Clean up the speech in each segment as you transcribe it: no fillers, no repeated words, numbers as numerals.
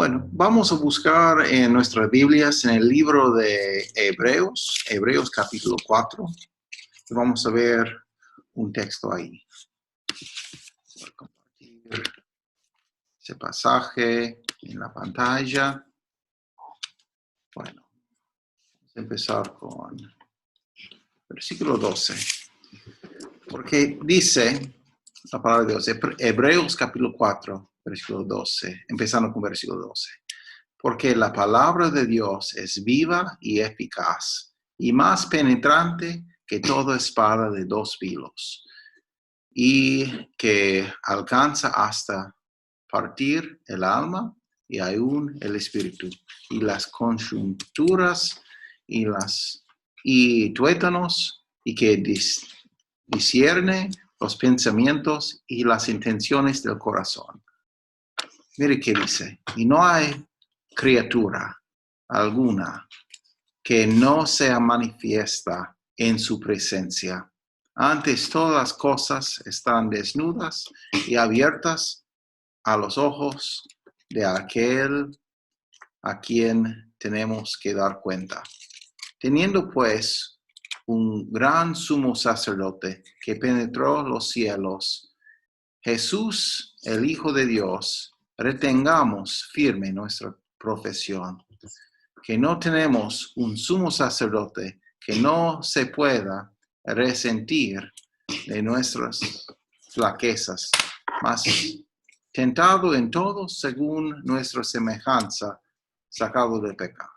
Bueno, vamos a buscar en nuestras Biblias en el libro de Hebreos, Hebreos capítulo 4. Vamos a ver un texto ahí. Voy a compartir ese pasaje en la pantalla. Bueno, vamos a empezar con versículo 12. Porque dice la palabra de Dios, Hebreos capítulo 4, versículo 12, empezando con versículo 12. Porque la palabra de Dios es viva y eficaz, y más penetrante que toda espada de dos filos, y que alcanza hasta partir el alma y aún el espíritu, y las conjunturas y tuétanos, y que discierne los pensamientos y las intenciones del corazón. Mire qué dice, y no hay criatura alguna que no sea manifiesta en su presencia. Antes todas las cosas están desnudas y abiertas a los ojos de aquel a quien tenemos que dar cuenta. Teniendo pues un gran sumo sacerdote que penetró los cielos, Jesús, el Hijo de Dios, retengamos firme nuestra profesión, que no tenemos un sumo sacerdote que no se pueda resentir de nuestras flaquezas, mas tentado en todo según nuestra semejanza, sacado del pecado.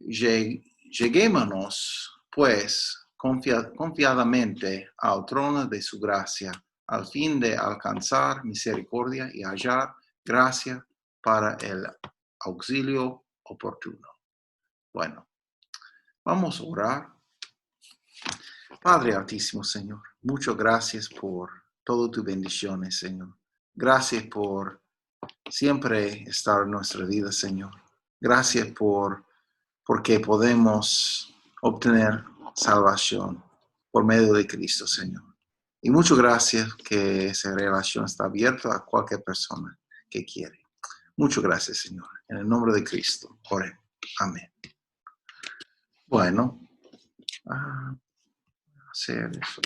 Lleguémonos, pues, confiadamente al trono de su gracia, al fin de alcanzar misericordia y hallar gracia para el auxilio oportuno. Bueno, vamos a orar. Padre Altísimo, Señor, muchas gracias por todas tus bendiciones, Señor. Gracias por siempre estar en nuestra vida, Señor. Gracias porque podemos obtener salvación por medio de Cristo, Señor. Y muchas gracias que esa relación está abierta a cualquier persona que quiere. Muchas gracias, Señor. En el nombre de Cristo, oremos. Amén. Bueno, hacer eso.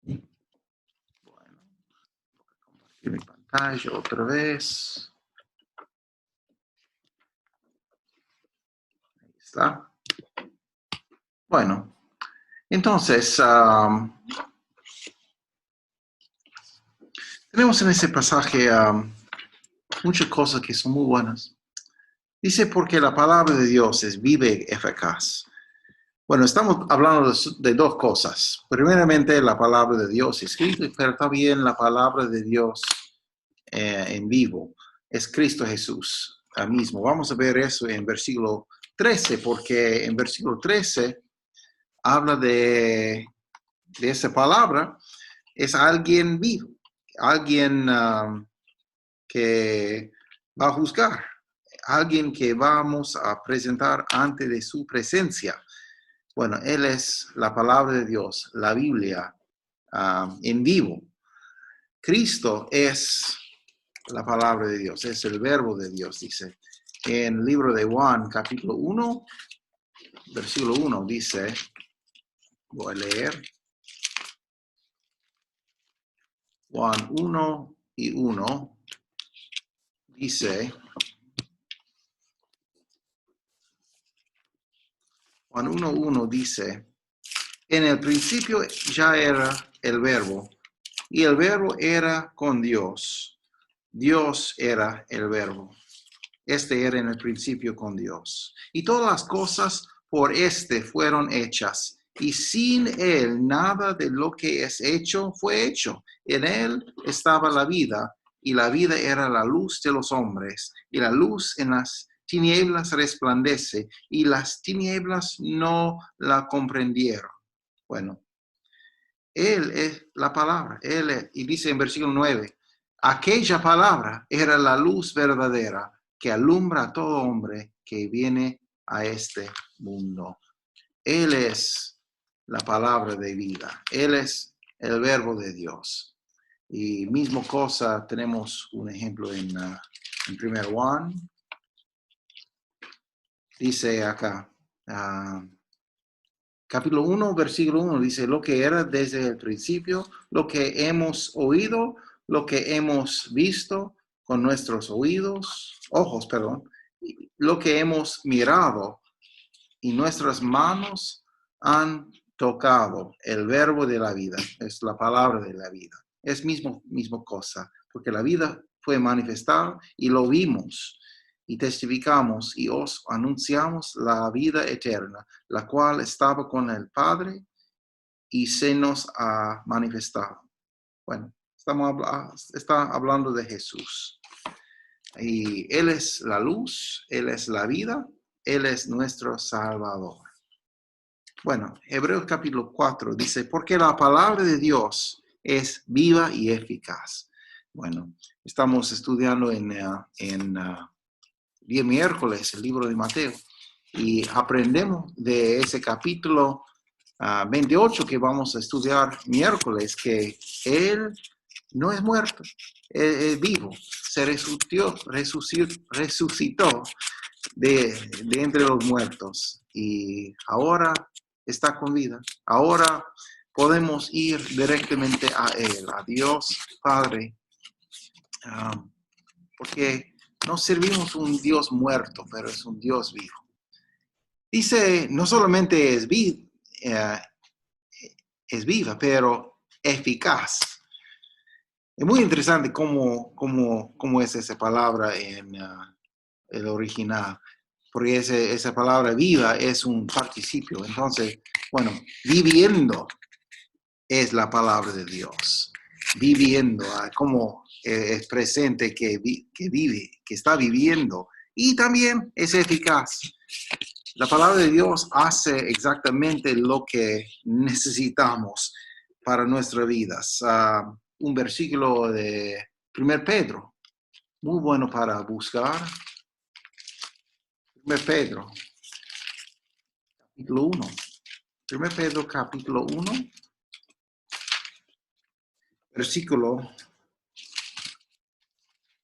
Bueno, compartir mi pantalla otra vez. Ahí está. Bueno, entonces, tenemos en ese pasaje muchas cosas que son muy buenas. Dice, porque la palabra de Dios es viva y eficaz. Bueno, estamos hablando de dos cosas. Primeramente, la palabra de Dios escrita, pero también la palabra de Dios en vivo. Es Cristo Jesús mismo. Vamos a ver eso en versículo 13, porque en versículo 13 habla de esa palabra. Es alguien vivo, alguien que va a juzgar, alguien que vamos a presentar ante de su presencia. Bueno, Él es la palabra de Dios, la Biblia en vivo. Cristo es la palabra de Dios, es el verbo de Dios, dice. En el libro de Juan, capítulo 1, versículo 1, dice, voy a leer. Juan 1 y 1, dice, Juan 1:1 dice, en el principio ya era el verbo, y el verbo era con Dios. Dios era el verbo. Este era en el principio con Dios. Y todas las cosas por este fueron hechas. Y sin él nada de lo que es hecho fue hecho. En él estaba la vida, y la vida era la luz de los hombres. Y la luz en las tinieblas resplandece, y las tinieblas no la comprendieron. Bueno, Él es la palabra. Él es, y dice en versículo 9, aquella palabra era la luz verdadera que alumbra a todo hombre que viene a este mundo. Él es la palabra de vida. Él es el verbo de Dios. Y mismo cosa, tenemos un ejemplo en 1 Juan. Dice acá, capítulo 1, versículo 1, dice, lo que era desde el principio, lo que hemos oído, lo que hemos visto con nuestros ojos, lo que hemos mirado y nuestras manos han tocado el verbo de la vida, es la palabra de la vida. Es mismo cosa, porque la vida fue manifestada y lo vimos y testificamos y os anunciamos la vida eterna, la cual estaba con el Padre y se nos ha manifestado. Bueno, está hablando de Jesús. Y Él es la luz, Él es la vida, Él es nuestro Salvador. Bueno, Hebreos capítulo 4 dice, porque la palabra de Dios es viva y eficaz. Bueno, estamos estudiando en día miércoles el libro de Mateo y aprendemos de ese capítulo 28 que vamos a estudiar miércoles, que Él no es muerto, es vivo, se resucitó de entre los muertos y ahora está con vida. Ahora podemos ir directamente a Él, a Dios Padre, porque no servimos un Dios muerto, pero es un Dios vivo. Dice, no solamente es viva, pero eficaz. Es muy interesante cómo es esa palabra en el original, porque esa palabra viva es un participio. Entonces, bueno, viviendo es la palabra de Dios. Viviendo, como es presente que vive, que está viviendo, y también es eficaz. La palabra de Dios hace exactamente lo que necesitamos para nuestras vidas. Un versículo de 1 Pedro, muy bueno para buscar. 1 Pedro, capítulo 1. 1 Pedro, capítulo 1, versículo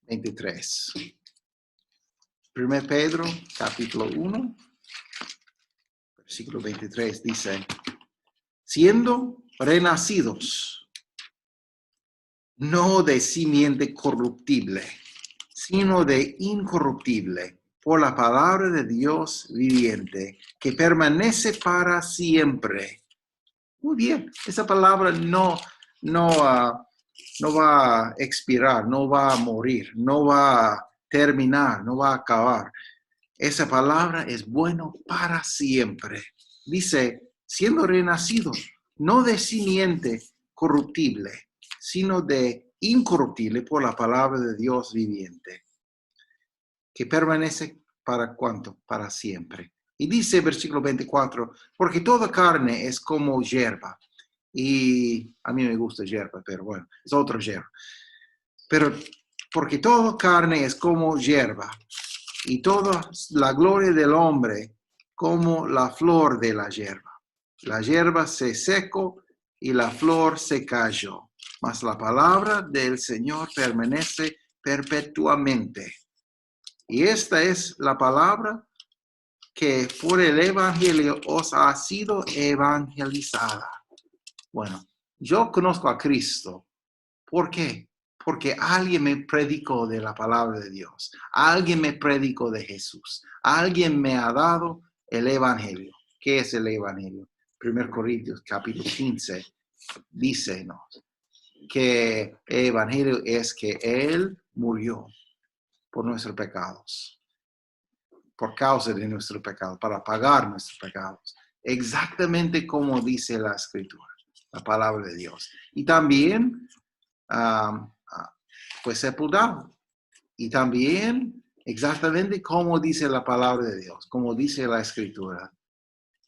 23. 1 Pedro, capítulo 1, versículo 23 dice, siendo renacidos, no de simiente corruptible, sino de incorruptible, por la palabra de Dios viviente, que permanece para siempre. Muy bien, esa palabra no va a expirar, no va a morir, no va a terminar, no va a acabar. Esa palabra es bueno para siempre. Dice, siendo renacido, no de simiente corruptible, sino de incorruptible por la palabra de Dios viviente, que permanece para cuánto, para siempre. Y dice versículo 24, porque toda carne es como hierba. Y a mí me gusta hierba, pero bueno, es otro hierba. Pero porque toda carne es como hierba, y toda la gloria del hombre como la flor de la hierba. La hierba se secó y la flor se cayó, mas la palabra del Señor permanece perpetuamente. Y esta es la palabra que por el evangelio os ha sido evangelizada. Bueno, yo conozco a Cristo. ¿Por qué? Porque alguien me predicó de la palabra de Dios. Alguien me predicó de Jesús. Alguien me ha dado el evangelio. ¿Qué es el evangelio? 1 Corintios capítulo 15 dice que el evangelio es que Él murió por nuestros pecados, por causa de nuestros pecados, para pagar nuestros pecados. Exactamente como dice la Escritura, la palabra de Dios. Y también fue sepultado. Y también exactamente como dice la palabra de Dios, como dice la Escritura,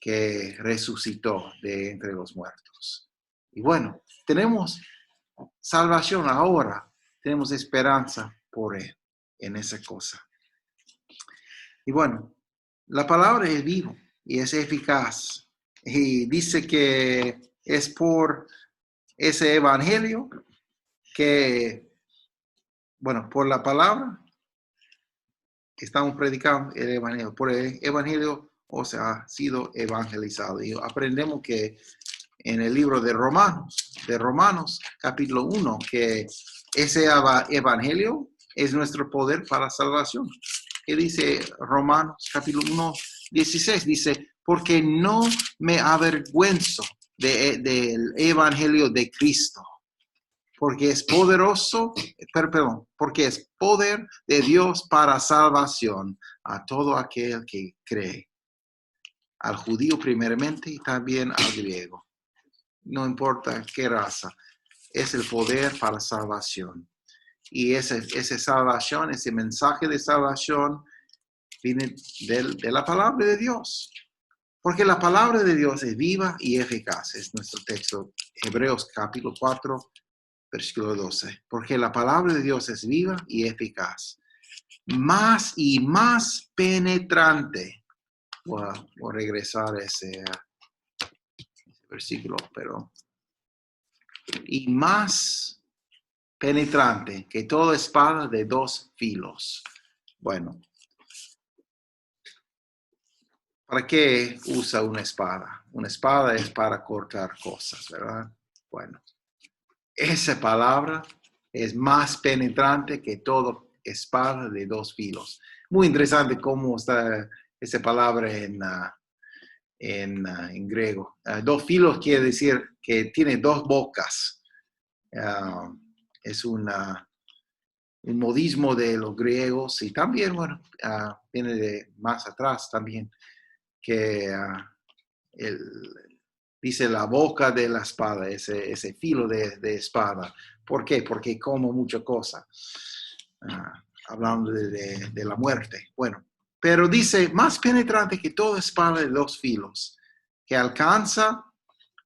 que resucitó de entre los muertos. Y bueno, tenemos salvación ahora, tenemos esperanza por Él en esa cosa. Y bueno, la palabra es vivo y es eficaz. Y dice que es por ese evangelio que, bueno, por la palabra estamos predicando el Evangelio. Por el Evangelio os ha sido evangelizado. Y aprendemos que en el libro de Romanos, capítulo 1, que ese Evangelio es nuestro poder para salvación. ¿Qué dice Romanos, capítulo 1, 16? Dice, porque no me avergüenzo del Evangelio de Cristo, porque es poderoso, porque es poder de Dios para salvación a todo aquel que cree, al judío primeramente y también al griego. No importa qué raza, es el poder para salvación. Y esa salvación, ese mensaje de salvación viene de la palabra de Dios. Porque la palabra de Dios es viva y eficaz. Es nuestro texto, Hebreos capítulo 4, versículo 12. Porque la palabra de Dios es viva y eficaz. Más y más penetrante. Voy a regresar a ese versículo, pero... Y más penetrante que toda espada de dos filos. Bueno, ¿para qué usa una espada? Una espada es para cortar cosas, ¿verdad? Bueno, esa palabra es más penetrante que toda espada de dos filos. Muy interesante cómo está esa palabra en griego. Dos filos quiere decir que tiene dos bocas. Es un modismo de los griegos y también, bueno, viene de más atrás también, que dice la boca de la espada, ese filo de espada. ¿Por qué? Porque como mucha cosa, hablando de la muerte. Bueno, pero dice, más penetrante que toda espada de dos filos, que alcanza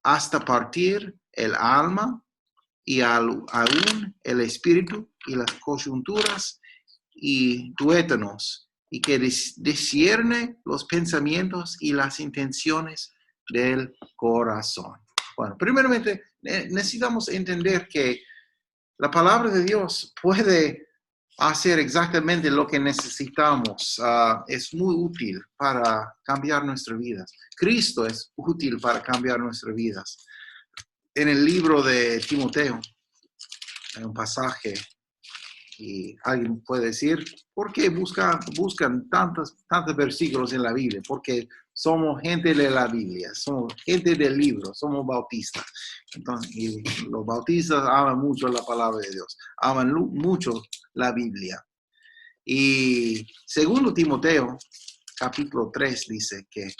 hasta partir el alma y aún el espíritu y las coyunturas y tuétanos, y que discierne los pensamientos y las intenciones del corazón. Bueno, primeramente necesitamos entender que la palabra de Dios puede hacer exactamente lo que necesitamos. Es muy útil para cambiar nuestras vidas. Cristo es útil para cambiar nuestras vidas. En el libro de Timoteo hay un pasaje y alguien puede decir, ¿por qué buscan tantos versículos en la Biblia? Porque somos gente de la Biblia, somos gente del libro, somos bautistas. Entonces, y los bautistas aman mucho la palabra de Dios, aman mucho la Biblia. Y segundo Timoteo, capítulo 3, dice que,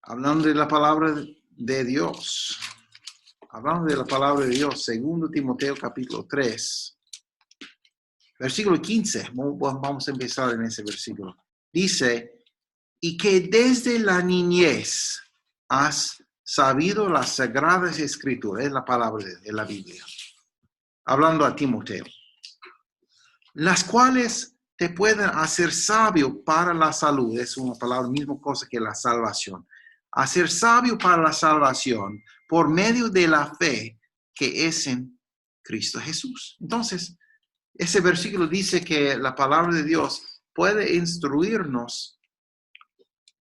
hablando de la palabra de Dios, segundo Timoteo, capítulo 3, versículo 15, vamos a empezar en ese versículo. Dice, y que desde la niñez has sabido las sagradas escrituras, es la palabra de la Biblia, hablando a Timoteo, las cuales te pueden hacer sabio para la salud, es una palabra, misma cosa que la salvación, hacer sabio para la salvación por medio de la fe que es en Cristo Jesús. Entonces, ese versículo dice que la palabra de Dios puede instruirnos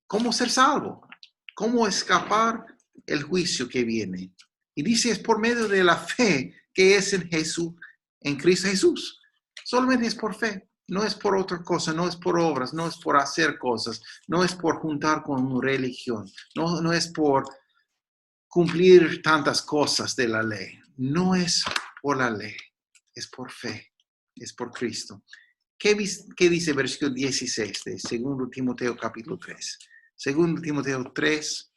cómo ser salvo, cómo escapar el juicio que viene. Y dice, es por medio de la fe que es en Jesús, en Cristo Jesús. Solamente es por fe, no es por otra cosa, no es por obras, no es por hacer cosas, no es por juntar con una religión, no es por cumplir tantas cosas de la ley. No es por la ley, es por fe. Es por Cristo. ¿Qué dice el versículo 16 de 2 Timoteo capítulo 3? 2 Timoteo 3,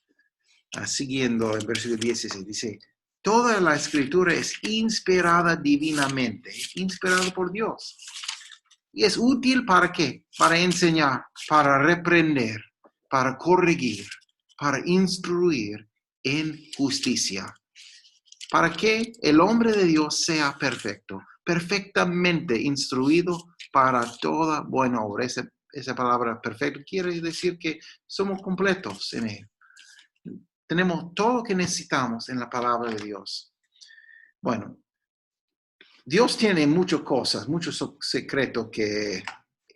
siguiendo el versículo 16, dice, toda la escritura es inspirada divinamente, inspirada por Dios. ¿Y es útil para qué? Para enseñar, para reprender, para corregir, para instruir en justicia. Para que el hombre de Dios sea perfecto, perfectamente instruido para toda buena obra. Esa palabra perfecto quiere decir que somos completos en él. Tenemos todo lo que necesitamos en la palabra de Dios. Bueno, Dios tiene muchas cosas, muchos secretos que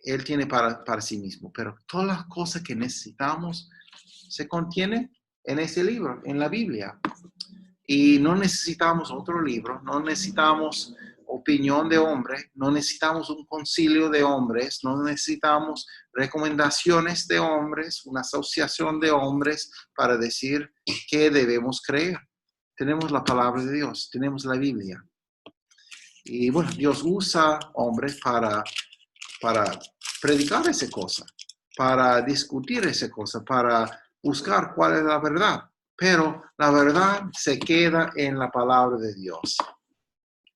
Él tiene para sí mismo, pero todas las cosas que necesitamos se contienen en ese libro, en la Biblia. Y no necesitamos otro libro, no necesitamos opinión de hombre, no necesitamos un concilio de hombres, no necesitamos recomendaciones de hombres, una asociación de hombres para decir qué debemos creer. Tenemos la palabra de Dios, tenemos la Biblia. Y bueno, Dios usa hombres para predicar esa cosa, para discutir esa cosa, para buscar cuál es la verdad. Pero la verdad se queda en la palabra de Dios,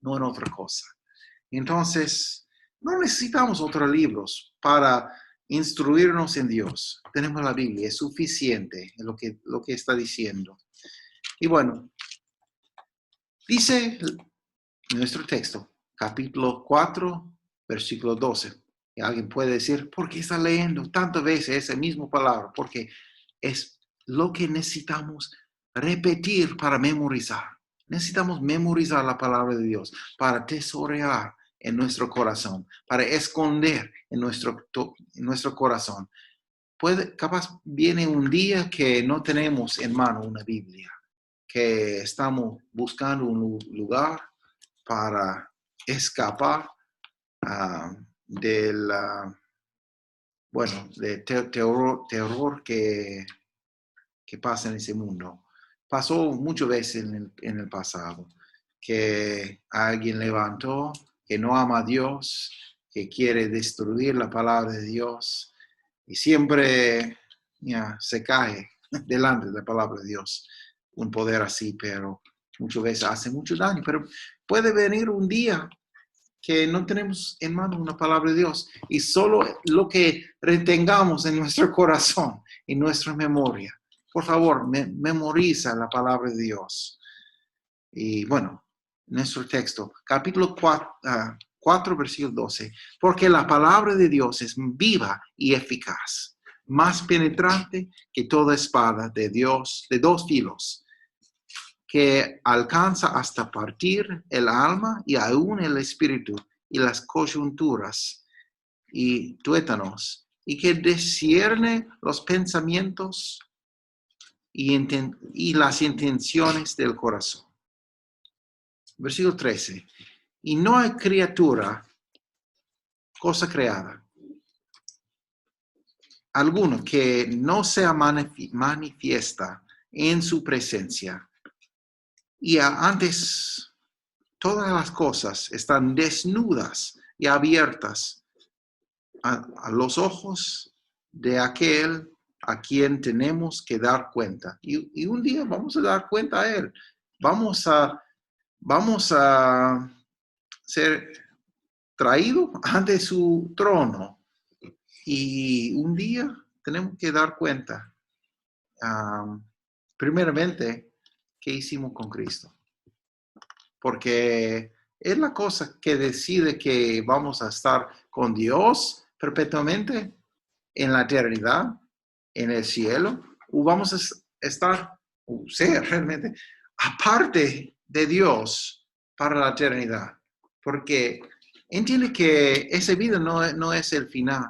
no en otra cosa. Entonces, no necesitamos otros libros para instruirnos en Dios. Tenemos la Biblia, es suficiente lo que está diciendo. Y bueno, dice nuestro texto, capítulo 4, versículo 12. Y alguien puede decir, ¿por qué está leyendo tantas veces esa misma palabra? Porque es lo que necesitamos repetir para memorizar. Necesitamos memorizar la palabra de Dios para tesorear en nuestro corazón, para esconder en nuestro corazón. Capaz viene un día que no tenemos en mano una Biblia, que estamos buscando un lugar para escapar del terror que pasa en ese mundo. Pasó muchas veces en el pasado que alguien levantó, que no ama a Dios, que quiere destruir la palabra de Dios y siempre se cae delante de la palabra de Dios. Un poder así, pero muchas veces hace mucho daño. Pero puede venir un día que no tenemos en mano una palabra de Dios y solo lo que retengamos en nuestro corazón, en nuestra memoria. Por favor, memoriza la palabra de Dios. Y bueno, nuestro texto, capítulo 4, versículo 12. Porque la palabra de Dios es viva y eficaz, más penetrante que toda espada de Dios, de dos filos, que alcanza hasta partir el alma y aún el espíritu y las coyunturas y tuétanos, y que discierne los pensamientos y las intenciones del corazón. Versículo 13. Y no hay criatura, cosa creada, alguno que no sea manifiesta en su presencia. Y antes, todas las cosas están desnudas y abiertas a los ojos de aquel a quien tenemos que dar cuenta. Y un día vamos a dar cuenta a él. Vamos a ser traídos ante su trono. Y un día tenemos que dar cuenta, primeramente, qué hicimos con Cristo. Porque es la cosa que decide que vamos a estar con Dios perpetuamente en la eternidad, en el cielo, o vamos a estar, o ser realmente, aparte de Dios para la eternidad. Porque entiende que esa vida no es el final.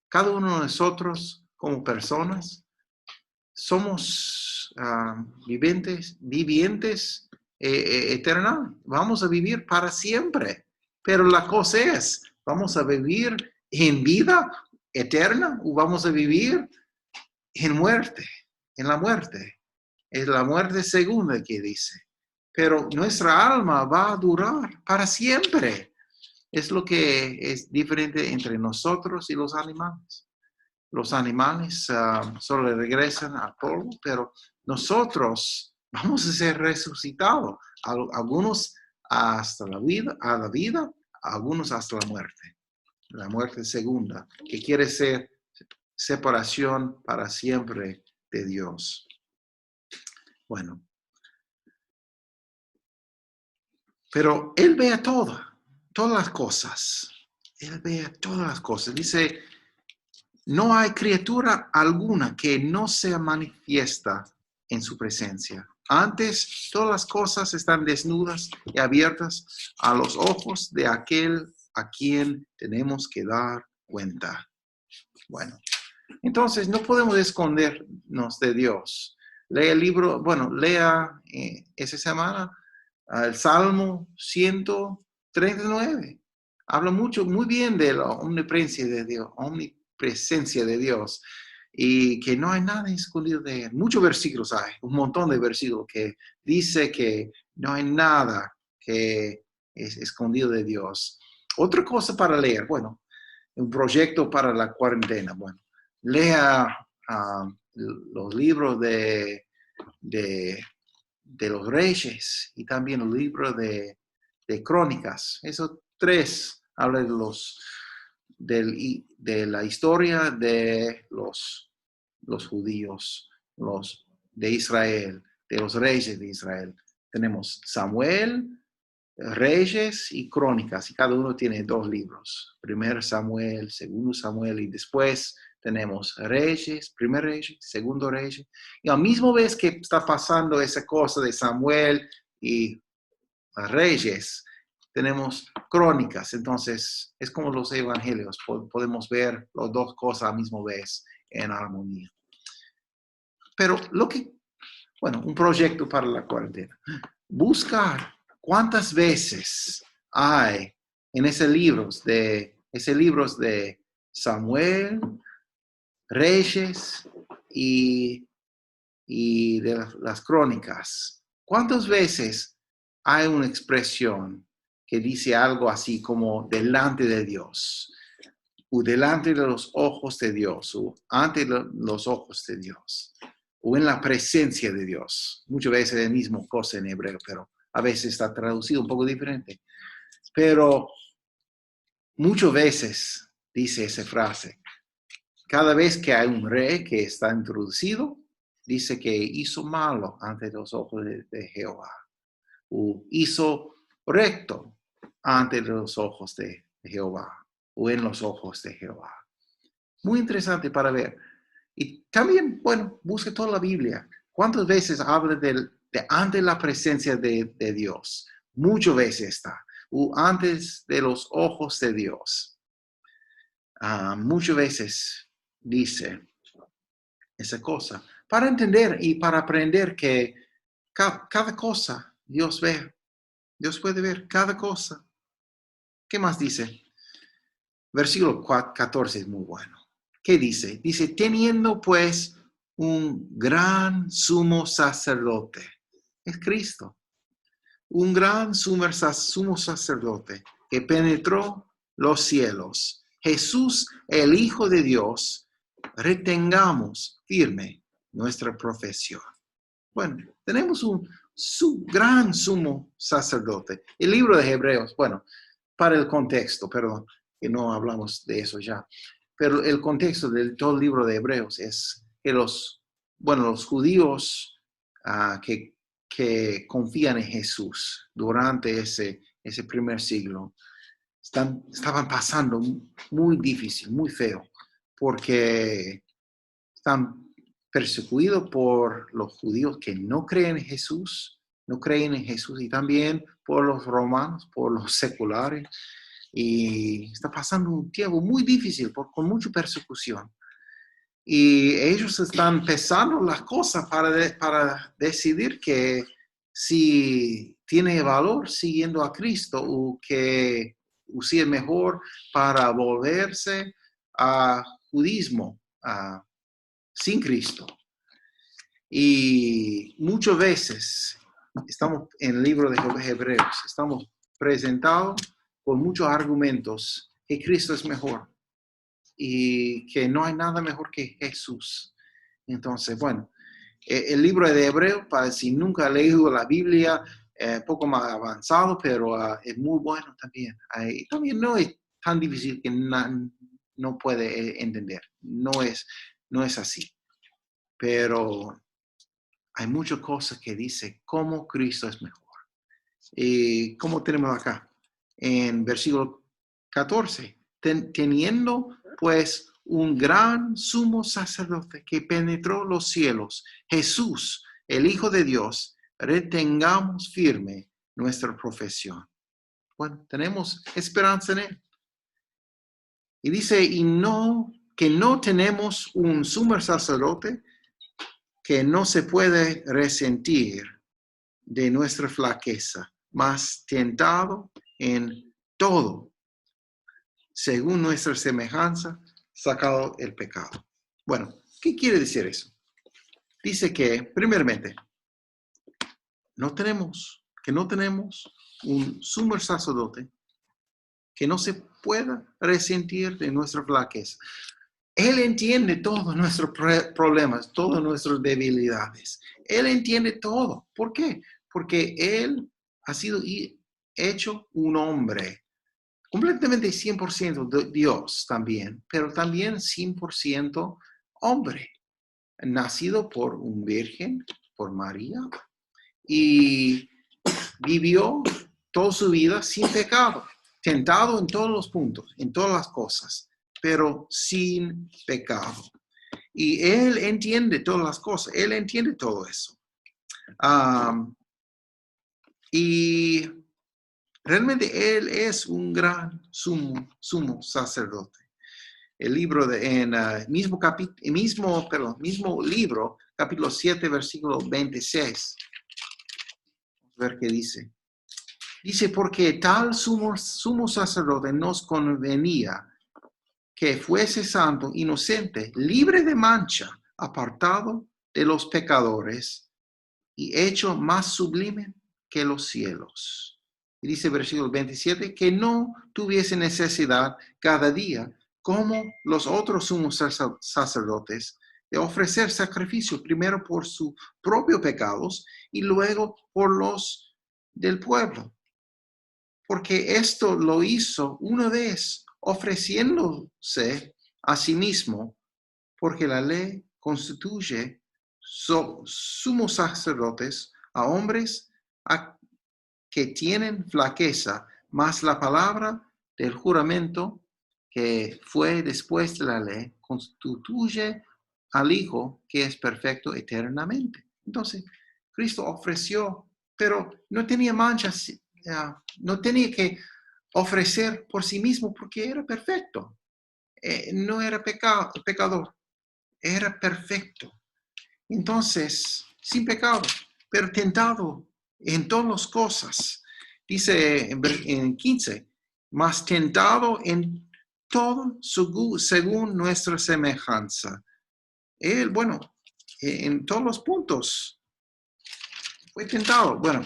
Cada uno de nosotros, como personas, somos vivientes eternas. Vamos a vivir para siempre. Pero la cosa es, ¿vamos a vivir en vida eterna o vamos a vivir en muerte? En la muerte. Es la muerte segunda que dice. Pero nuestra alma va a durar para siempre. Es lo que es diferente entre nosotros y los animales. Los animales solo regresan al polvo, pero nosotros vamos a ser resucitados. Algunos hasta la vida, algunos hasta la muerte segunda, que quiere ser separación para siempre de Dios. Bueno, pero Él ve todas las cosas. Él ve todas las cosas. Dice, no hay criatura alguna que no sea manifiesta en su presencia. Antes, todas las cosas están desnudas y abiertas a los ojos de aquel a quien tenemos que dar cuenta. Bueno, entonces no podemos escondernos de Dios. Lea el libro, lea esa semana el Salmo 139. Habla muy bien de la omnipresencia de Dios y que no hay nada escondido de él. Muchos versículos hay, un montón de versículos que dice que no hay nada que es escondido de Dios. Otra cosa para leer, un proyecto para la cuarentena, lea los libros de los reyes y también el libro de crónicas. Esos tres hablan de la historia de los judíos, de Israel, de los reyes de Israel. Tenemos Samuel, Reyes y Crónicas, y cada uno tiene 2 libros. Primero Samuel, segundo Samuel, y después tenemos Reyes, primer Reyes, segundo Reyes. Y al mismo vez que está pasando esa cosa de Samuel y Reyes, tenemos Crónicas. Entonces, es como los evangelios. Podemos ver las 2 cosas a la misma vez en armonía. Pero un proyecto para la cuarentena. Buscar cuántas veces hay en esos libros de Samuel, Reyes y de las Crónicas. ¿Cuántas veces hay una expresión que dice algo así como delante de Dios, o delante de los ojos de Dios, o ante los ojos de Dios, o en la presencia de Dios? Muchas veces es la misma cosa en hebreo, pero a veces está traducido un poco diferente. Pero muchas veces dice esa frase. Cada vez que hay un rey que está introducido, dice que hizo malo ante los ojos de Jehová, o hizo recto ante los ojos de Jehová, o en los ojos de Jehová. Muy interesante para ver. Y también, busque toda la Biblia. ¿Cuántas veces habla de ante la presencia de Dios? Muchas veces está. O antes de los ojos de Dios. Muchas veces dice esa cosa. Para entender y para aprender que cada cosa Dios ve. Dios puede ver cada cosa. ¿Qué más dice? Versículo 14 es muy bueno. ¿Qué dice? Dice, teniendo pues un gran sumo sacerdote. Es Cristo. Un gran sumo sacerdote que penetró los cielos. Jesús, el Hijo de Dios, retengamos firme nuestra profesión. Tenemos un gran sumo sacerdote. El libro de Hebreos, para el contexto, perdón, que no hablamos de eso ya, pero el contexto de todo el libro de Hebreos es que los judíos que confían en Jesús durante ese primer siglo estaban pasando muy difícil, muy feo, porque están perseguidos por los judíos que no creen en Jesús, y también por los romanos, por los seculares, y está pasando un tiempo muy difícil con mucha persecución. Y ellos están pesando las cosas para decidir que si tiene valor siguiendo a Cristo o si es mejor para volverse a judismo sin Cristo. Y muchas veces estamos en el libro de Hebreos, estamos presentados con muchos argumentos que Cristo es mejor y que no hay nada mejor que Jesús. Entonces, el libro de Hebreos, para si nunca ha leído la Biblia, poco más avanzado, pero es muy bueno también. También no es tan difícil que no puede entender. No es así. Pero hay muchas cosas que dice cómo Cristo es mejor. Y como tenemos acá, en versículo 14, teniendo pues un gran sumo sacerdote que penetró los cielos, Jesús, el Hijo de Dios, retengamos firme nuestra profesión. Bueno, tenemos esperanza en Él. Y dice, que no tenemos un sumo sacerdote que no se puede resentir de nuestra flaqueza, mas tentado en todo, según nuestra semejanza, sacado el pecado. Bueno, ¿qué quiere decir eso? Dice que, primeramente, no tenemos un sumo sacerdote que no se pueda resentir de nuestra flaqueza. Él entiende todos nuestros problemas, todas nuestras debilidades. Él entiende todo. ¿Por qué? Porque Él ha sido hecho un hombre, completamente 100% de Dios también, pero también 100% hombre, nacido por un virgen, por María, y vivió toda su vida sin pecado, tentado en todos los puntos, en todas las cosas, pero sin pecado. Y Él entiende todas las cosas, Él entiende todo eso. Y realmente Él es un gran sumo sacerdote. El libro mismo libro, capítulo 7, versículo 26. Vamos a ver qué dice. Dice, porque tal sumo sacerdote nos convenía que fuese santo, inocente, libre de mancha, apartado de los pecadores y hecho más sublime que los cielos. Y dice versículo 27, que no tuviese necesidad cada día, como los otros sumos sacerdotes, de ofrecer sacrificio primero por sus propios pecados y luego por los del pueblo. Porque esto lo hizo una vez, ofreciéndose a sí mismo, porque la ley constituye sumos sacerdotes a hombres que tienen flaqueza, mas la palabra del juramento que fue después de la ley constituye al Hijo que es perfecto eternamente. Entonces, Cristo ofreció, pero no tenía manchas. No tenía que ofrecer por sí mismo porque era perfecto. No era pecador, era perfecto. Entonces, sin pecado, pero tentado en todas las cosas. Dice en 15, mas tentado en todo según nuestra semejanza. Él, bueno, en todos los puntos fue tentado. Bueno,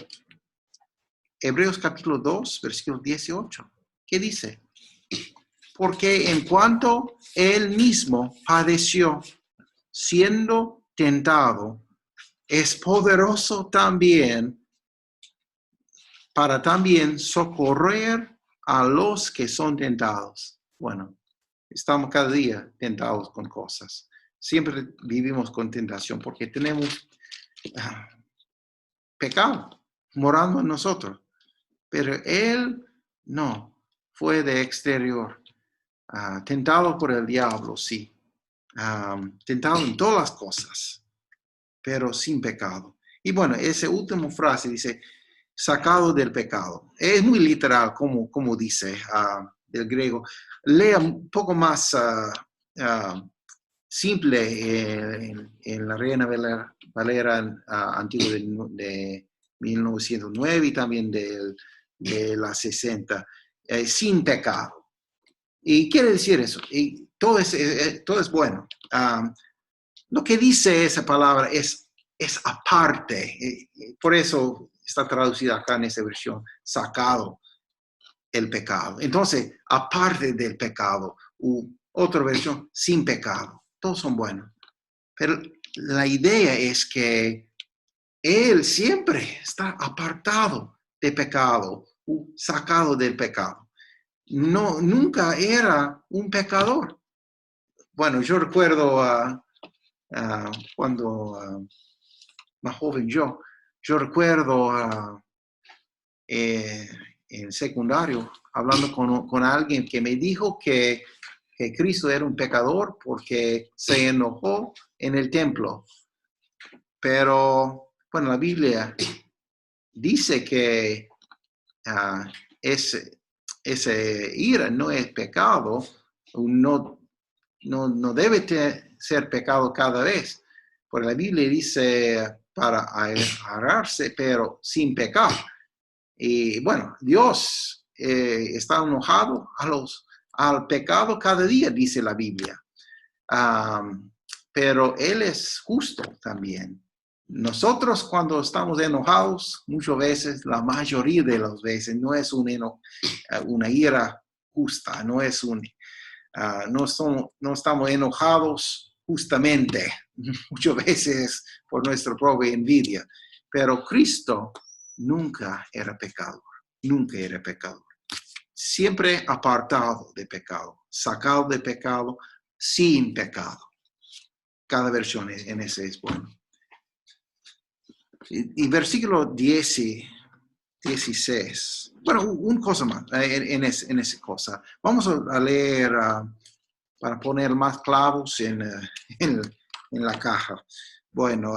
Hebreos capítulo 2, versículo 18. ¿Qué dice? Porque en cuanto él mismo padeció, siendo tentado, es poderoso también para también socorrer a los que son tentados. Bueno, estamos cada día tentados con cosas. Siempre vivimos con tentación porque tenemos pecado morando en nosotros. Pero él no, fue de exterior, tentado por el diablo, sí, tentado en todas las cosas, pero sin pecado. Y bueno, esa última frase dice, sacado del pecado. Es muy literal, como dice del griego. Lea un poco más simple en la Reina Valera antigua de 1909 y también de la 60, sin pecado. Y quiere decir eso, y todo es bueno. Lo que dice esa palabra es aparte, por eso está traducida acá en esa versión, sacado el pecado. Entonces, aparte del pecado, otra versión, sin pecado. Todos son buenos. Pero la idea es que Él siempre está apartado de pecado, sacado del pecado. No, nunca era un pecador. Bueno, yo recuerdo cuando más joven yo recuerdo en secundario hablando con alguien que me dijo que Cristo era un pecador porque se enojó en el templo. Pero Bueno, la Biblia dice que ese ira no es pecado, no debe ser pecado cada vez. Porque la Biblia dice para airarse, pero sin pecar. Y bueno, Dios está enojado al pecado cada día, dice la Biblia. Pero Él es justo también. Nosotros cuando estamos enojados, muchas veces, la mayoría de las veces, no es una ira justa, no estamos enojados justamente, muchas veces por nuestra propia envidia. Pero Cristo nunca era pecador, nunca era pecador. Siempre apartado de pecado, sacado de pecado, sin pecado. Cada versión en ese es bueno. Y versículo 10 y 16. Bueno, una cosa más en esa cosa. Vamos a leer para poner más clavos en la caja. Bueno,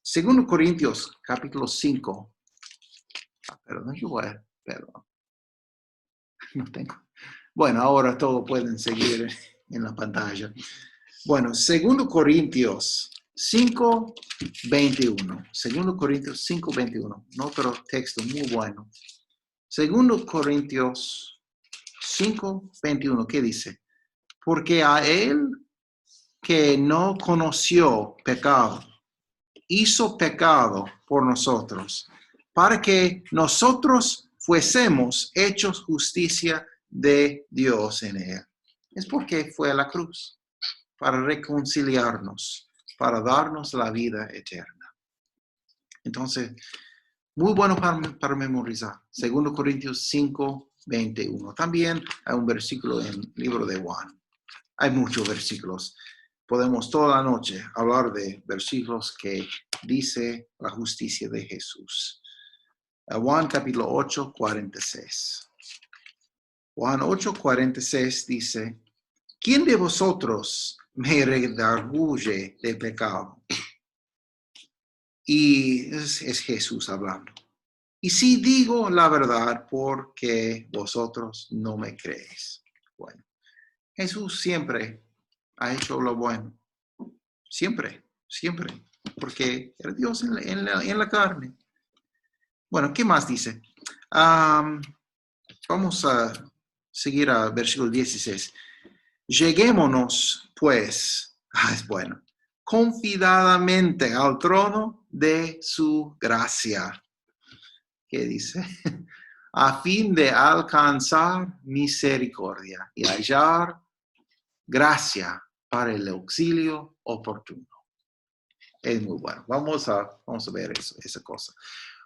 2 Corintios capítulo 5. Perdón, perdón. No tengo. Bueno, ahora todos pueden seguir en la pantalla. Bueno, 2 Corintios 5:21. 2 Corintios 5:21. Otro texto muy bueno. 2 Corintios 5:21. ¿Qué dice? Porque a él que no conoció pecado, hizo pecado por nosotros, para que nosotros fuésemos hechos justicia de Dios en él. Es porque fue a la cruz, para reconciliarnos, para darnos la vida eterna. Entonces, muy bueno para memorizar. 2 Corintios 5:21. También hay un versículo en el libro de Juan. Hay muchos versículos. Podemos toda la noche hablar de versículos que dice la justicia de Jesús. Juan capítulo 8:46. Juan 8:46 dice, ¿quién de vosotros me redarguye de pecado? Y es Jesús hablando. Y si digo la verdad, porque vosotros no me creéis. Bueno, Jesús siempre ha hecho lo bueno. Siempre, siempre. Porque era Dios en la carne. Bueno, ¿qué más dice? Vamos a seguir al versículo 16. Lleguémonos, pues, es bueno, confiadamente al trono de su gracia. ¿Qué dice? A fin de alcanzar misericordia y hallar gracia para el auxilio oportuno. Es muy bueno. Vamos a ver esa cosa.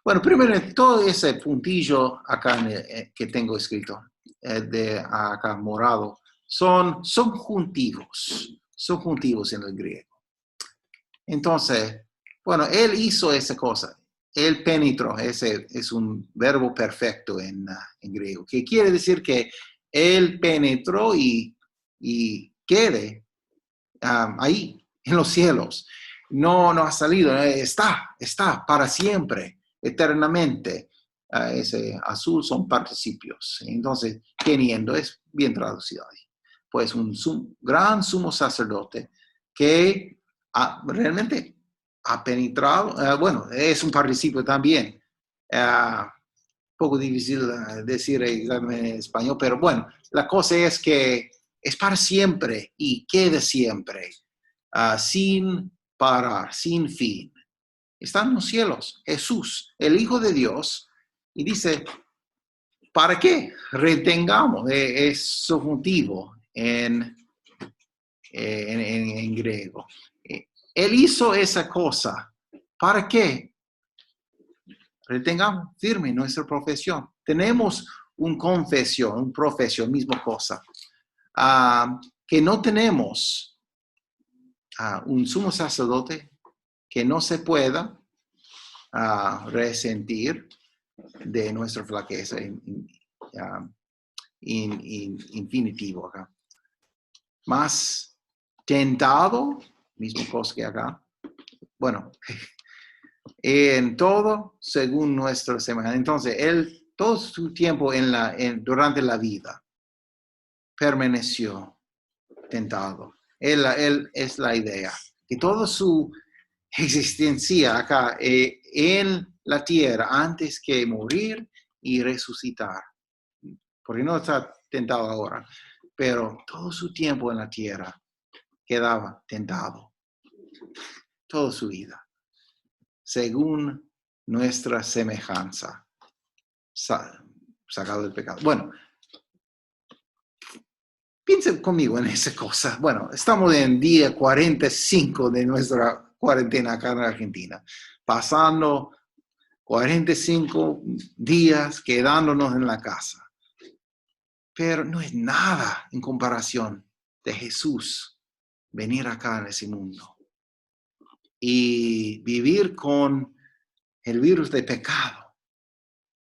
Bueno, primero, todo ese puntillo acá que tengo escrito, de acá morado, son juntivos. Son juntivos en el griego. Entonces, bueno, él hizo esa cosa. Él penetró. Ese es un verbo perfecto en griego, que quiere decir que él penetró y quede ahí, en los cielos. No ha salido, está para siempre, eternamente. Ese azul son participios. Entonces, teniendo, es bien traducido ahí. Pues un gran sumo sacerdote que realmente ha penetrado, bueno, es un participio también. Poco difícil decir exactamente en español, pero bueno, la cosa es que es para siempre y queda siempre, sin parar, sin fin. Está en los cielos, Jesús, el Hijo de Dios, y dice, ¿para qué? Retengamos, es subjuntivo en griego. Él hizo esa cosa, ¿para qué? Retengamos firme nuestra profesión. Tenemos una profesión, misma cosa. Que no tenemos un sumo sacerdote que no se pueda resentir de nuestra flaqueza infinitivo acá. Más tentado, mismo cosa que acá. Bueno, en todo según nuestra semejanza. Entonces, él todo su tiempo durante la vida permaneció tentado. Él es la idea. Y toda su existencia acá en la tierra antes que morir y resucitar. Porque no está tentado ahora, pero todo su tiempo en la tierra quedaba tentado. Toda su vida. Según nuestra semejanza. Sacado del pecado. Bueno, piensen conmigo en esa cosa. Bueno, estamos en día 45 de nuestra cuarentena acá en Argentina. Pasando 45 días quedándonos en la casa. Pero no es nada en comparación de Jesús venir acá en ese mundo y vivir con el virus de pecado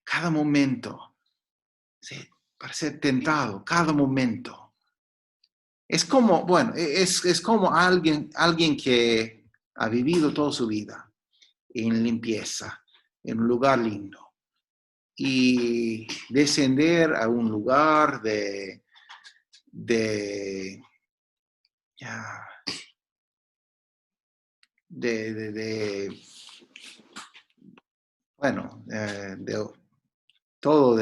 cada momento, ¿sí? Para ser tentado cada momento. Es como, bueno, es como alguien que ha vivido toda su vida en limpieza, en un lugar lindo. Y descender a un lugar bueno, de todo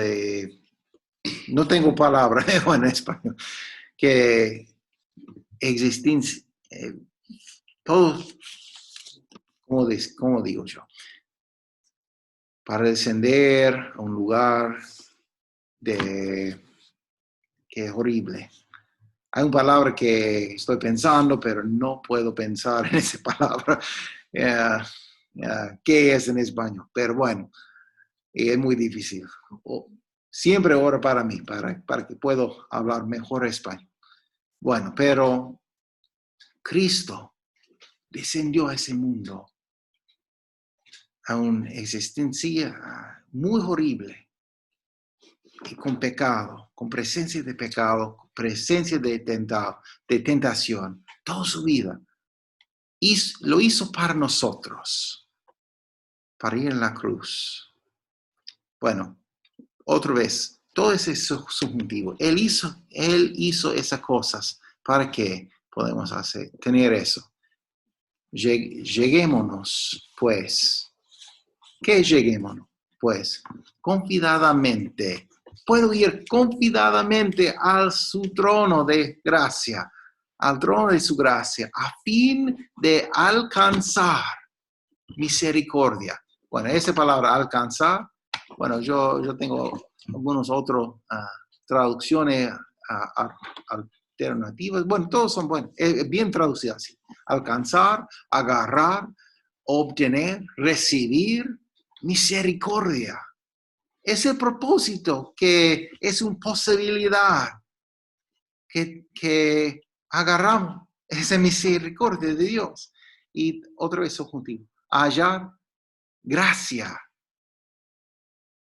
no tengo palabra, bueno, en español, que existencia, todo, como digo yo, para descender a un lugar que es horrible. Hay una palabra que estoy pensando, pero no puedo pensar en esa palabra. ¿Qué es en español? Pero bueno, es muy difícil. Siempre oro para mí, para que pueda hablar mejor español. Bueno, pero Cristo descendió a ese mundo, a una existencia muy horrible, y con pecado, con presencia de pecado, presencia de tentación, toda su vida. Y lo hizo para nosotros, para ir en la cruz. Bueno, otra vez, todo ese es subjuntivo. Él hizo esas cosas para que podamos tener eso. Lleguémonos, pues. ¿Qué lleguémonos? Pues, confiadamente. Puedo ir confiadamente a su trono de gracia, al trono de su gracia, a fin de alcanzar misericordia. Bueno, esa palabra alcanzar, bueno, yo tengo algunas otras traducciones alternativas. Bueno, todos son buenos, bien traducidas así. Alcanzar, agarrar, obtener, recibir misericordia. Es el propósito, que es una posibilidad que agarramos esa misericordia de Dios. Y otra vez subjuntivo, hallar gracia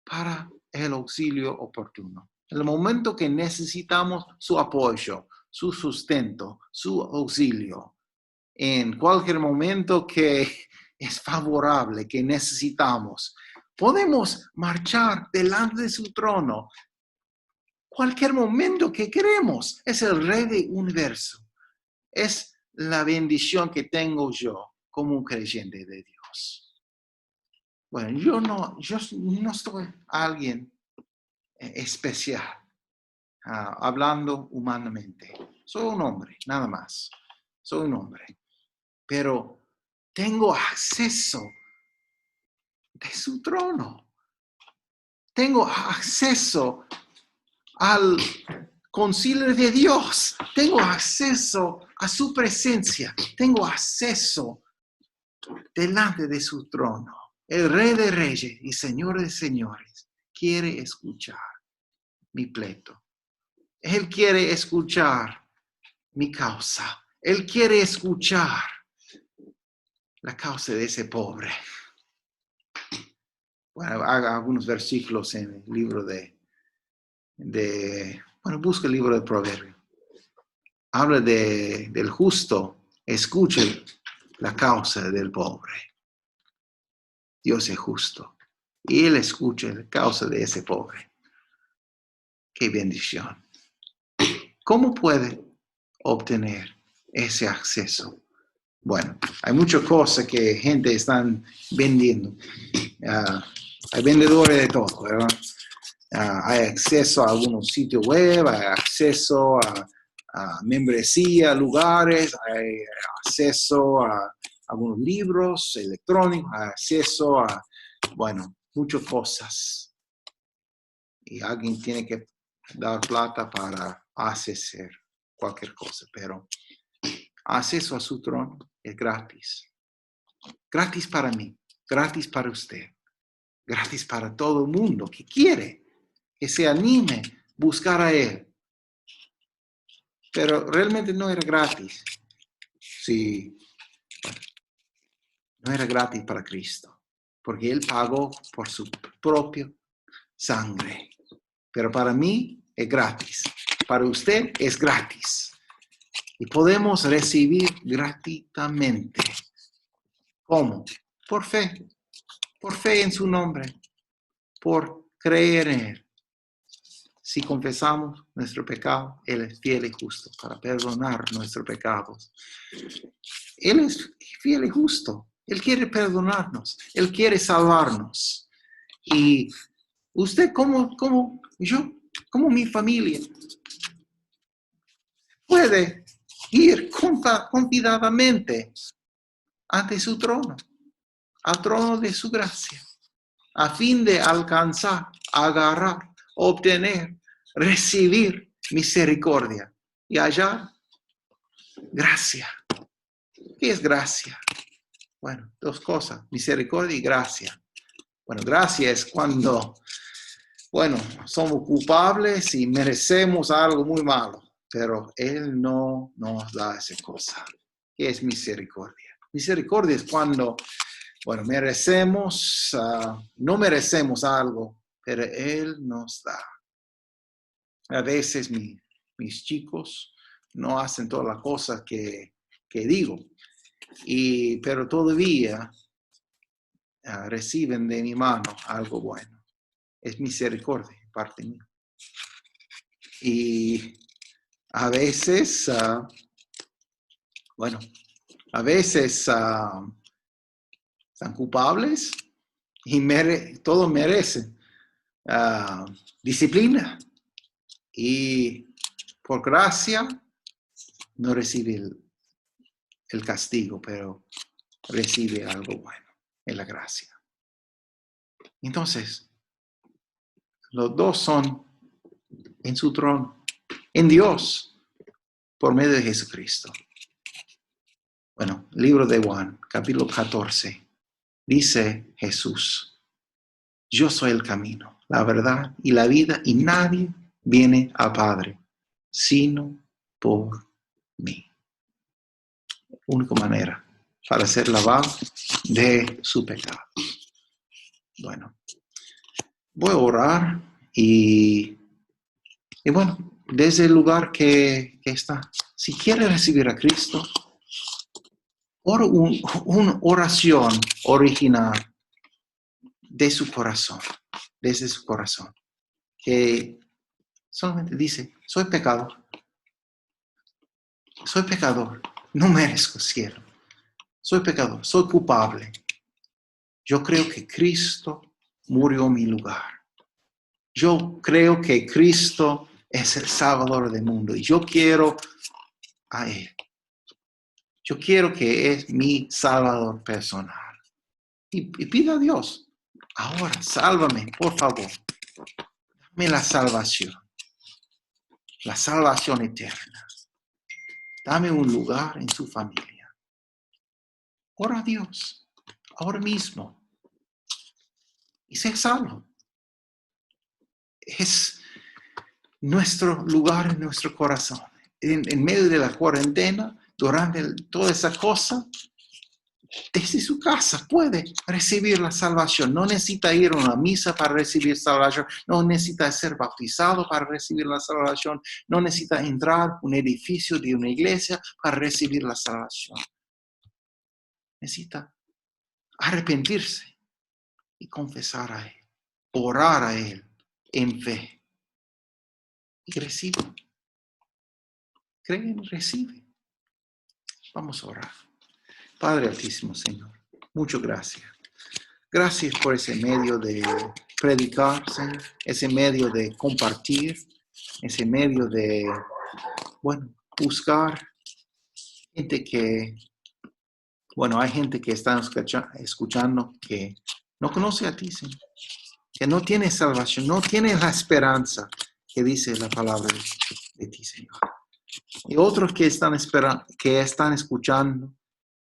para el auxilio oportuno. En el momento que necesitamos su apoyo, su sustento, su auxilio, en cualquier momento que es favorable, que necesitamos, podemos marchar delante de su trono. Cualquier momento que queremos. Es el Rey del universo. Es la bendición que tengo yo como un creyente de Dios. Bueno, yo no soy alguien especial, hablando humanamente. Soy un hombre, nada más. Soy un hombre. Pero tengo acceso de su trono. Tengo acceso al concilio de Dios. Tengo acceso a su presencia. Tengo acceso delante de su trono. El Rey de Reyes y Señor de Señores quiere escuchar mi pleito. Él quiere escuchar mi causa. Él quiere escuchar la causa de ese pobre. Bueno, haga algunos versículos en el libro bueno, busca el libro de Proverbios. Habla del justo, escuche la causa del pobre. Dios es justo. Y Él escucha la causa de ese pobre. ¡Qué bendición! ¿Cómo puede obtener ese acceso? Bueno, hay muchas cosas que gente están vendiendo. Hay vendedores de todo, ¿verdad? Hay acceso a algunos sitios web, hay acceso a membresía, lugares, hay acceso a algunos libros electrónicos, hay acceso a, bueno, muchas cosas. Y alguien tiene que dar plata para acceder a cualquier cosa, pero acceso a su trono es gratis. Gratis para mí, gratis para usted, gratis para todo el mundo que quiere, que se anime a buscar a Él. Pero realmente no era gratis. Sí, no era gratis para Cristo, porque Él pagó por su propia sangre. Pero para mí es gratis. Para usted es gratis. Y podemos recibir gratuitamente. ¿Cómo? Por fe. Por fe en su nombre. Por creer en Él. Si confesamos nuestro pecado, Él es fiel y justo para perdonar nuestros pecados. Él es fiel y justo. Él quiere perdonarnos. Él quiere salvarnos. Y usted como yo, como mi familia, puede ir confiadamente ante su trono, al trono de su gracia, a fin de alcanzar, agarrar, obtener, recibir misericordia y hallar gracia. ¿Qué es gracia? Bueno, dos cosas, misericordia y gracia. Bueno, gracia es cuando, bueno, somos culpables y merecemos algo muy malo, pero Él no nos da esa cosa. ¿Qué es misericordia? Misericordia es cuando, bueno, no merecemos algo, pero Él nos da. A veces mis chicos no hacen todas las cosas que digo, pero todavía reciben de mi mano algo bueno. Es misericordia, parte mía. Y a veces, a veces están culpables y todos merecen disciplina. Y por gracia no recibe el castigo, pero recibe algo bueno en la gracia. Entonces, los dos son en su trono, en Dios, por medio de Jesucristo. Bueno, libro de Juan, capítulo 14, dice Jesús: yo soy el camino, la verdad y la vida, y nadie viene al Padre sino por mí. Única manera para ser lavado de su pecado. Bueno, voy a orar y bueno, desde el lugar que está, si quiere recibir a Cristo, ora una oración original de su corazón, desde su corazón, que solamente dice: soy pecador, no merezco cielo, soy pecador, soy culpable. Yo creo que Cristo murió en mi lugar. Yo creo que Cristo es el Salvador del mundo y yo quiero a Él. Yo quiero que es mi Salvador personal. Y pido a Dios: ahora, sálvame, por favor. Dame la salvación eterna. Dame un lugar en su familia. Ora a Dios, ahora mismo. Y sé salvo. Es nuestro lugar en nuestro corazón. En medio de la cuarentena, durante toda esa cosa, desde su casa puede recibir la salvación. No necesita ir a una misa para recibir salvación. No necesita ser bautizado para recibir la salvación. No necesita entrar a un edificio de una iglesia para recibir la salvación. Necesita arrepentirse y confesar a Él, orar a Él en fe. Y recibe. Cree y recibe. Vamos a orar. Padre Altísimo, Señor, muchas gracias. Gracias por ese medio de predicar, Señor, ese medio de compartir, ese medio de, buscar gente que, hay gente que está escuchando que no conoce a ti, Señor, que no tiene salvación, no tiene la esperanza que dice la palabra de ti, Señor. Y otros que están escuchando,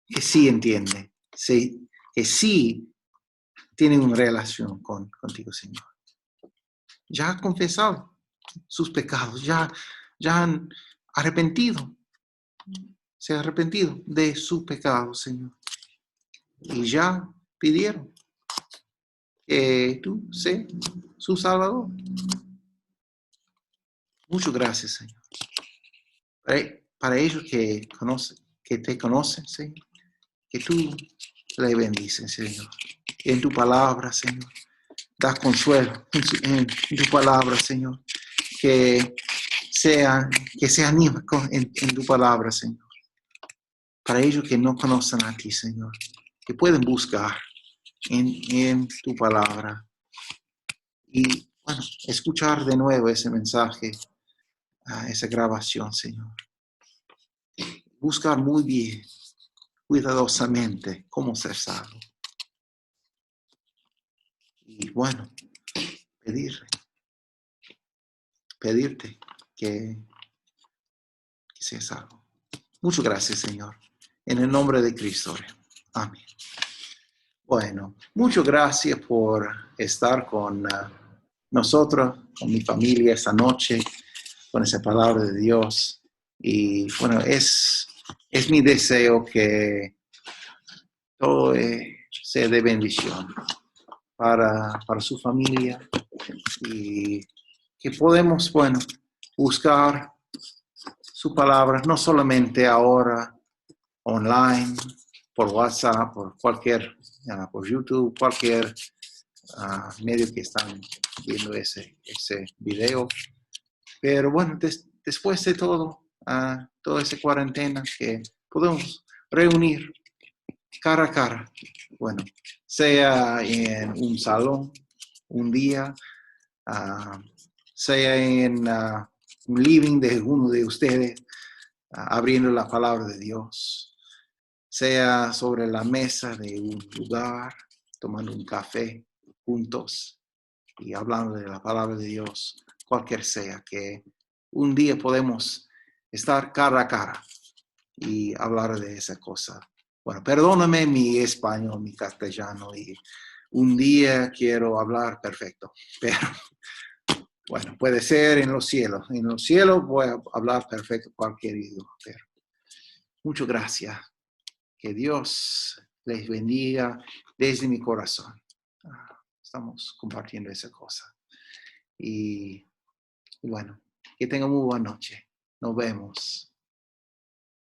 que sí entienden, que sí tienen una relación contigo, Señor. Ya han confesado sus pecados, ya han arrepentido, se han arrepentido de sus pecados, Señor. Y ya pidieron que tú seas su Salvador. Muchas gracias, Señor. Para ellos que te conocen, Señor, que tú les bendices, Señor. En tu palabra, Señor, das consuelo en tu palabra, Señor. Que se anima en tu palabra, Señor. Para ellos que no conocen a ti, Señor, que pueden buscar en tu palabra y, escuchar de nuevo ese mensaje, esa grabación, Señor. Buscar muy bien, cuidadosamente, cómo ser salvo. Y pedirte que seas salvo. Muchas gracias, Señor. En el nombre de Cristo. Amén. Bueno, muchas gracias por estar con nosotros, con mi familia esta noche, con esa palabra de Dios. Y es mi deseo que todo sea de bendición para su familia y que podemos, buscar su palabra, no solamente ahora online, por WhatsApp, por por YouTube, cualquier medio que están viendo ese video. Pero después de todo, toda esa cuarentena, que podemos reunir cara a cara, sea en un salón, un día, sea en un living de uno de ustedes, abriendo la palabra de Dios, sea sobre la mesa de un lugar, tomando un café juntos y hablando de la palabra de Dios, cualquier sea, que un día podemos estar cara a cara y hablar de esa cosa. Perdóname mi español, mi castellano, y un día quiero hablar perfecto, pero puede ser en los cielos. En los cielos voy a hablar perfecto cualquier idioma, pero muchas gracias. Que Dios les bendiga desde mi corazón. Estamos compartiendo esa cosa. Y que tengan muy buena noche. Nos vemos.